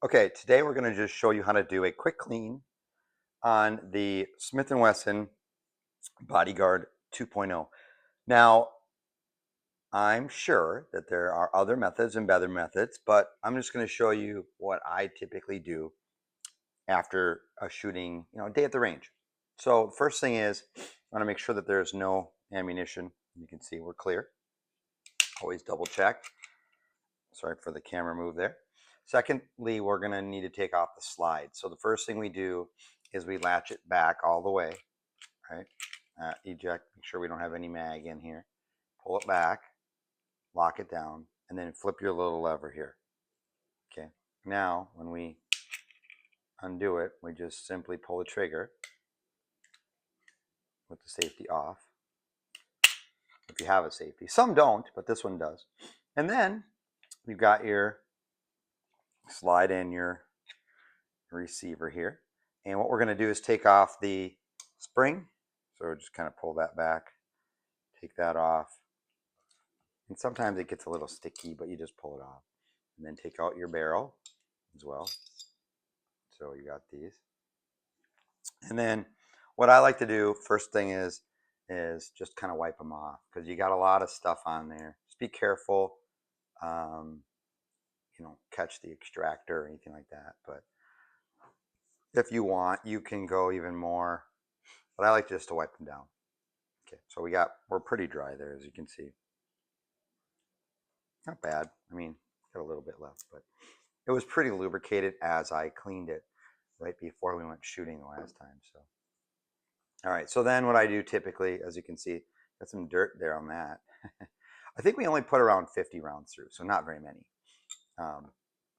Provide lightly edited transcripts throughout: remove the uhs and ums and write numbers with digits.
Okay, today we're going to just show you how to do a quick clean on the Smith Wesson Bodyguard 2.0. Now, I'm sure that there are other methods and better methods, but I'm just going to show you what I typically do after a shooting, a day at the range. So, first thing is, I want to make sure that there's no ammunition. You can see we're clear. Always double check. Sorry for the camera move there. Secondly, we're going to need to take off the slide. So the first thing we do is we latch it back all the way, right? Eject, make sure we don't have any mag in here. Pull it back, lock it down, and then flip your little lever here. Okay. Now, when we undo it, we just simply pull the trigger with the safety off. If you have a safety. Some don't, but this one does. And then you've got your slide in your receiver here. And what we're going to do is take off the spring. So just kind of pull that back, take that off. And sometimes it gets a little sticky, but you just pull it off. And then take out your barrel as well. So you got these. And then what I like to do first thing is just kind of wipe them off because you got a lot of stuff on there. Just be careful. Catch the extractor or anything like that. But if you want, you can go even more. But I like just to wipe them down. Okay, so we're pretty dry there, as you can see. Not bad. I mean, got a little bit left, but it was pretty lubricated as I cleaned it right before we went shooting the last time. So, all right. So then what I do typically, as you can see, got some dirt there on that. I think we only put around 50 rounds through, so not very many,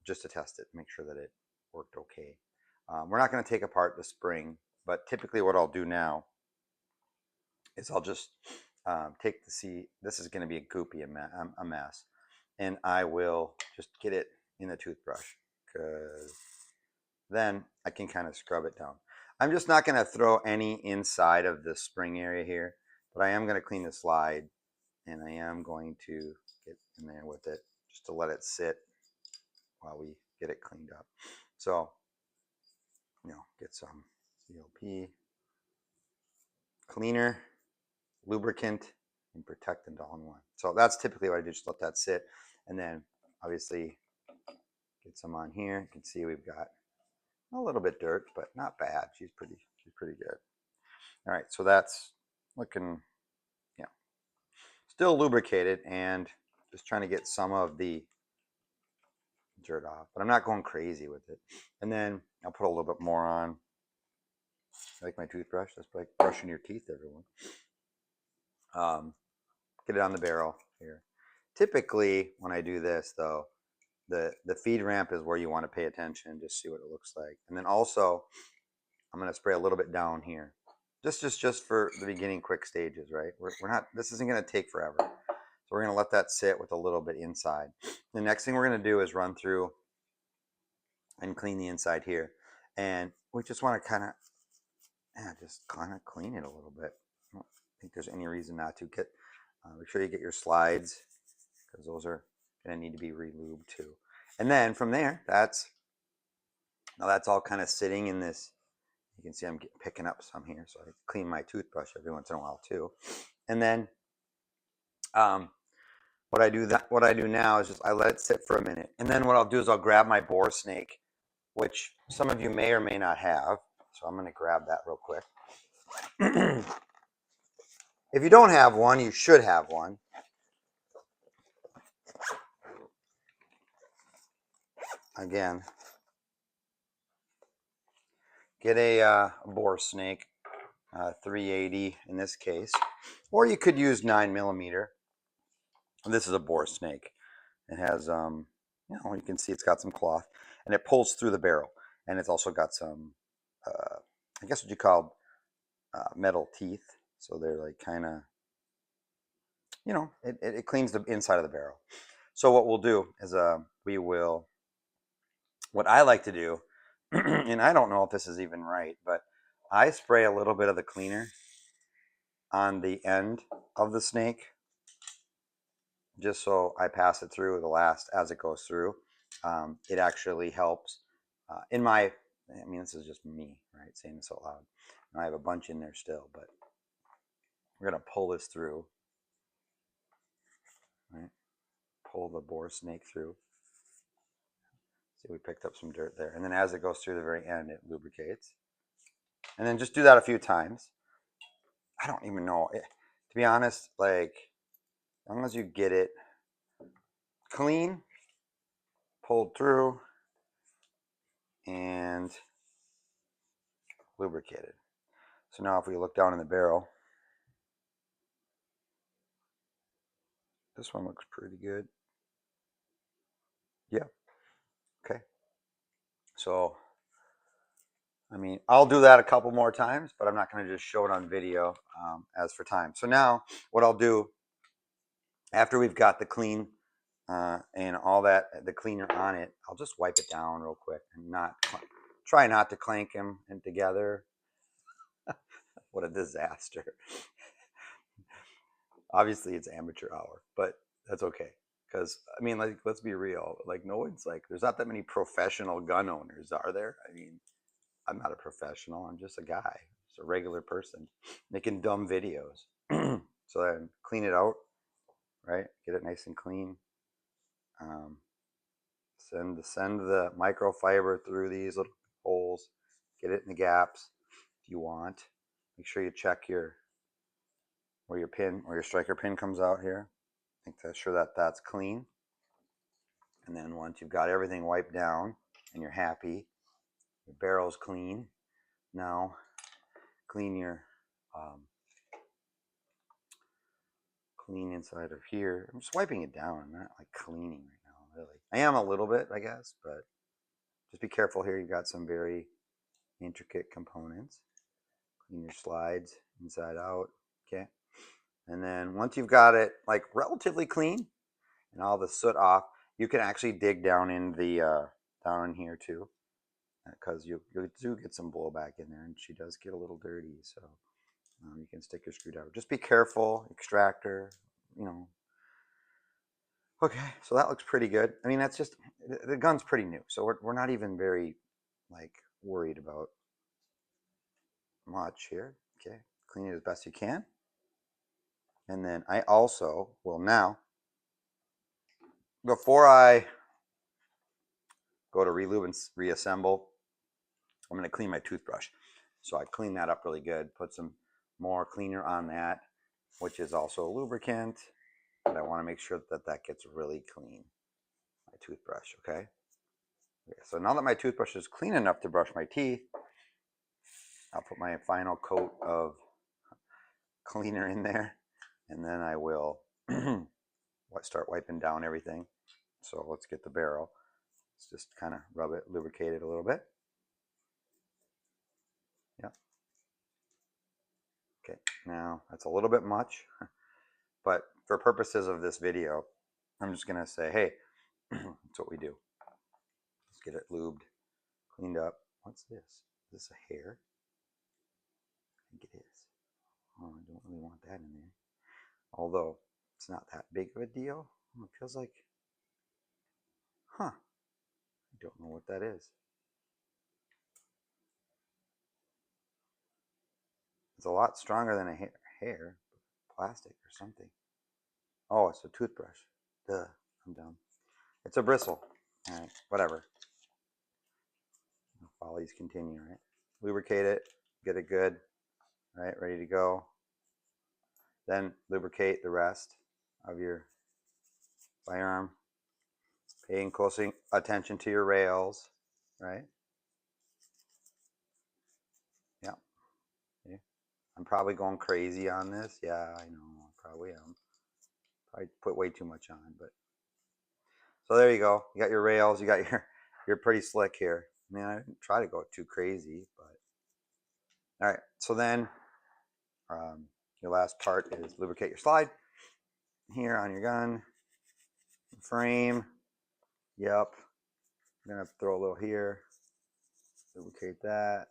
just to test it, make sure that it worked okay. We're not going to take apart the spring, but typically what I'll do now is I'll just take the seat. This is going to be a goopy a mess. And I will just get it in the toothbrush because then I can kind of scrub it down. I'm just not going to throw any inside of the spring area here, but I am going to clean the slide and I am going to get in there with it just to let it sit while we get it cleaned up. So, get some CLP, cleaner, lubricant, and protectant all in one. So that's typically what I do, just let that sit. And then obviously get some on here. You can see we've got a little bit dirt, but not bad. She's pretty good. All right, so that's looking, still lubricated and just trying to get some of the dirt off, but I'm not going crazy with it. And then I'll put a little bit more on. Like my toothbrush, that's like brushing your teeth, everyone. Get it on the barrel here. Typically, when I do this, though, the feed ramp is where you want to pay attention, just see what it looks like. And then also, I'm going to spray a little bit down here, just for the beginning quick stages, right? We're not. This isn't going to take forever, so we're going to let that sit with a little bit inside. The next thing we're going to do is run through and clean the inside here, and we just want to kind of clean it a little bit. I don't think there's any reason not to. Make sure you get your slides because those are going to need to be re-lubed too. And then from there, that's all kind of sitting in this. You can see I'm picking up some here, so I clean my toothbrush every once in a while too. And then what I do now is just I let it sit for a minute, and then what I'll do is I'll grab my bore snake, which some of you may or may not have. So I'm going to grab that real quick. If you don't have one, you should have one. Again, get a bore snake, 380 in this case, or you could use 9mm. This is a bore snake. It has, you can see it's got some cloth, and it pulls through the barrel, and it's also got some, I guess what you call metal teeth. So they're like kind of, it cleans the inside of the barrel. So what we'll do is what I like to do, and I don't know if this is even right, but I spray a little bit of the cleaner on the end of the snake, just so I pass it through as it goes through. It actually helps I mean, this is just me, right, saying this out loud. And I have a bunch in there still, but we're going to pull this through, right? Pull the bore snake through. See, we picked up some dirt there. And then as it goes through the very end, it lubricates. And then just do that a few times. I don't even know. To be honest, like, as long as you get it clean, pulled through, and lubricated. So now if we look down in the barrel, this one looks pretty good. Yeah. Okay. So, I mean, I'll do that a couple more times, but I'm not going to just show it on video as for time. So now what I'll do after we've got the clean and all that, the cleaner on it, I'll just wipe it down real quick and try not to clank them in together. What a disaster. Obviously it's amateur hour, but that's okay. Because, I mean, like, let's be real. Like, no one's like, there's not that many professional gun owners, are there? I mean, I'm not a professional. I'm just a guy, just a regular person making dumb videos. So then clean it out, right? Get it nice and clean. Send the microfiber through these little holes. Get it in the gaps if you want. Make sure you check where your striker pin comes out here. Make sure that that's clean. And then once you've got everything wiped down and you're happy, your barrel's clean. Now clean your clean inside of here. I'm just wiping it down. I'm not like cleaning right now, really. I am a little bit, I guess, but just be careful here. You've got some very intricate components. Clean your slides inside out, okay? And then once you've got it like relatively clean and all the soot off, you can actually dig down in the down in here too, because you do get some blowback in there, and she does get a little dirty. So you can stick your screwdriver. Just be careful, extractor, you know. Okay, so that looks pretty good. I mean, that's just, the gun's pretty new, so we're not even very like worried about much here. Okay, clean it as best you can. And then I also will now, before I go to relube and reassemble, I'm going to clean my toothbrush. So I clean that up really good, put some more cleaner on that, which is also a lubricant, but I want to make sure that that gets really clean, my toothbrush, okay? So now that my toothbrush is clean enough to brush my teeth, I'll put my final coat of cleaner in there, and then I will start wiping down everything. So let's get the barrel. Let's just kind of rub it, lubricate it a little bit. Yep. Okay, now that's a little bit much, but for purposes of this video, I'm just going to say, hey, that's what we do. Let's get it lubed, cleaned up. What's this? Is this a hair? I think it is. Oh, I don't really want that in there. Although it's not that big of a deal. It feels like, I don't know what that is. It's a lot stronger than a hair, plastic or something. Oh, it's a toothbrush. Duh, I'm dumb. It's a bristle. All right, whatever. Follies continue, right? Lubricate it, get it good, right? Ready to go. Then lubricate the rest of your firearm. Paying close attention to your rails, right? Yeah. Yeah. I'm probably going crazy on this. Yeah, I know. I probably am. Probably put way too much on, but so there you go. You got your rails. You got you're pretty slick here. I mean, I didn't try to go too crazy, but all right. So then, your last part is lubricate your slide here on your gun frame. Yep. I'm gonna throw a little here. Lubricate that.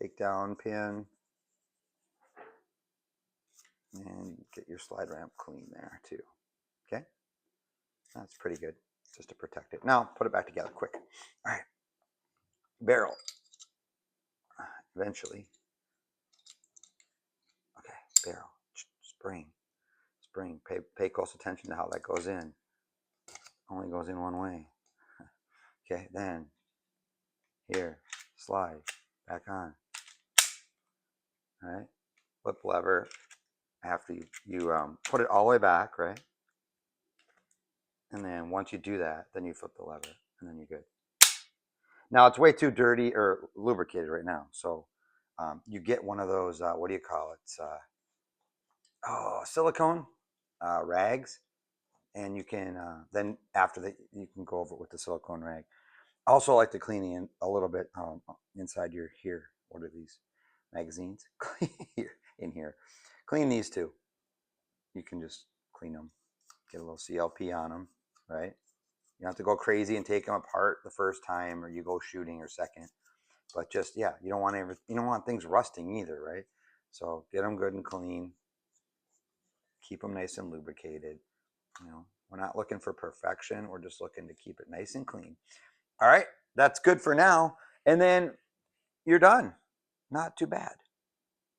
Take down pin. And get your slide ramp clean there too. Okay, that's pretty good, just to protect it. Now put it back together quick. All right, barrel eventually. Okay, barrel, spring. Pay close attention to how that goes in. Only goes in one way. Okay, then here, slide back on. All right, flip lever after you put it all the way back, right? And then once you do that, then you flip the lever, and then you're good. Now it's way too dirty or lubricated right now, so you get one of those. What do you call it? Silicone rags, and you can then after that you can go over it with the silicone rag. I also like to clean in a little bit inside your here. What are these magazines? Here in here, clean these two. You can just clean them, get a little CLP on them, right? You don't have to go crazy and take them apart the first time, or you go shooting or second. But just you don't want things rusting either, right? So get them good and clean. Keep them nice and lubricated. We're not looking for perfection. We're just looking to keep it nice and clean. All right, that's good for now. And then you're done. Not too bad.